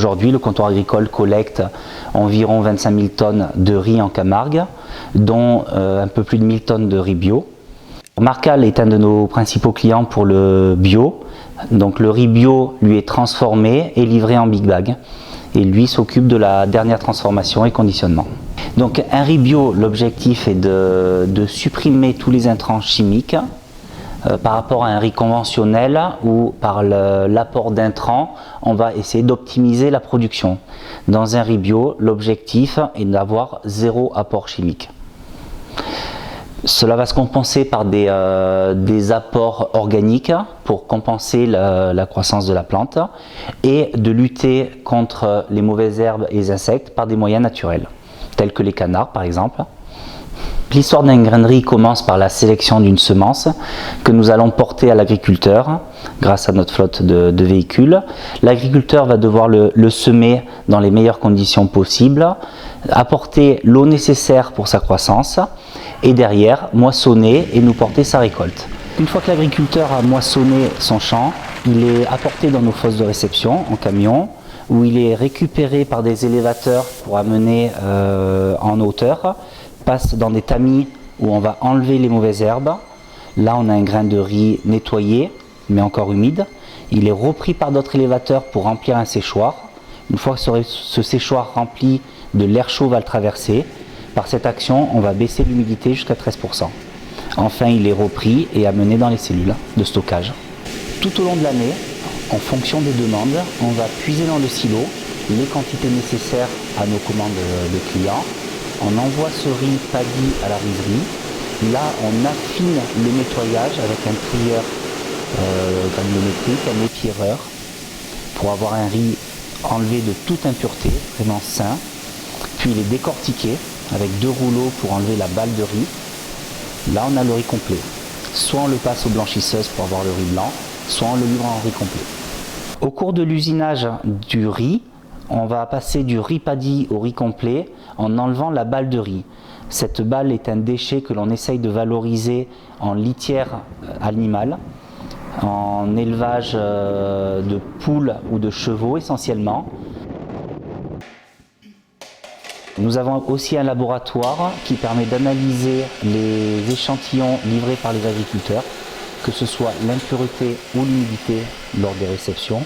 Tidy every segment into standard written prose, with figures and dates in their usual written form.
Aujourd'hui, le comptoir agricole collecte environ 25 000 tonnes de riz en Camargue, dont un peu plus de 1000 tonnes de riz bio. Marcal est un de nos principaux clients pour le bio. Donc le riz bio lui est transformé et livré en big bag. Et lui s'occupe de la dernière transformation et conditionnement. Donc un riz bio, l'objectif est de supprimer tous les intrants chimiques par rapport à un riz conventionnel où par l'apport d'intrants, on va essayer d'optimiser la production. Dans un riz bio, l'objectif est d'avoir 0 apport chimique. Cela va se compenser par des apports organiques pour compenser la croissance de la plante et de lutter contre les mauvaises herbes et les insectes par des moyens naturels, tels que les canards par exemple. L'histoire d'un grain de riz commence par la sélection d'une semence que nous allons porter à l'agriculteur grâce à notre flotte de véhicules. L'agriculteur va devoir le semer dans les meilleures conditions possibles, apporter l'eau nécessaire pour sa croissance et derrière moissonner et nous porter sa récolte. Une fois que l'agriculteur a moissonné son champ, il est apporté dans nos fosses de réception en camion où il est récupéré par des élévateurs pour amener en hauteur, passe dans des tamis où on va enlever les mauvaises herbes. Là on a un grain de riz nettoyé mais encore humide. Il est repris par d'autres élévateurs pour remplir un séchoir. Une fois que ce séchoir rempli, de l'air chaud va le traverser. Par cette action, on va baisser l'humidité jusqu'à 13%. Enfin, il est repris et amené dans les cellules de stockage. Tout au long de l'année, en fonction des demandes, on va puiser dans le silo les quantités nécessaires à nos commandes de clients. On envoie ce riz paddy à la rizerie. Là, on affine le nettoyage avec un trieur granulométrique, un épierreur, pour avoir un riz enlevé de toute impureté, vraiment sain. Puis il est décortiqué avec 2 rouleaux pour enlever la balle de riz. Là, on a le riz complet. Soit on le passe aux blanchisseuses pour avoir le riz blanc, soit on le livre en riz complet. Au cours de l'usinage du riz, on va passer du riz paddy au riz complet en enlevant la balle de riz. Cette balle est un déchet que l'on essaye de valoriser en litière animale, en élevage de poules ou de chevaux essentiellement. Nous avons aussi un laboratoire qui permet d'analyser les échantillons livrés par les agriculteurs, que ce soit l'impureté ou l'humidité lors des réceptions,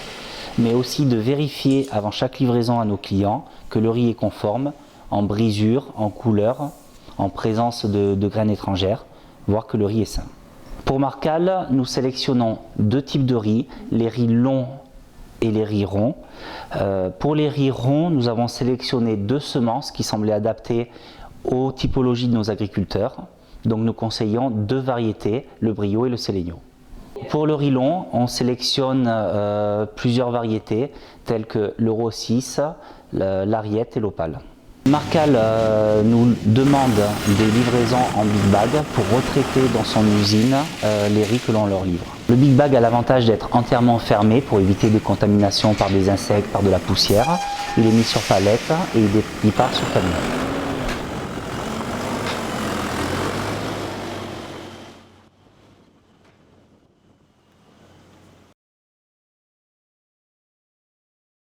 mais aussi de vérifier avant chaque livraison à nos clients que le riz est conforme en brisure, en couleur, en présence de graines étrangères, voire que le riz est sain. Pour Marcal, nous sélectionnons 2 types de riz, les riz longs et les riz ronds. Pour les riz ronds, nous avons sélectionné 2 semences qui semblaient adaptées aux typologies de nos agriculteurs. Donc nous conseillons 2 variétés, le Brio et le Selegno. Pour le riz long, on sélectionne plusieurs variétés telles que l'Euro 6, l'Ariette et l'Opale. Marcal nous demande des livraisons en big bag pour retraiter dans son usine les riz que l'on leur livre. Le big bag a l'avantage d'être entièrement fermé pour éviter des contaminations par des insectes, par de la poussière. Il est mis sur palette et il part sur camion.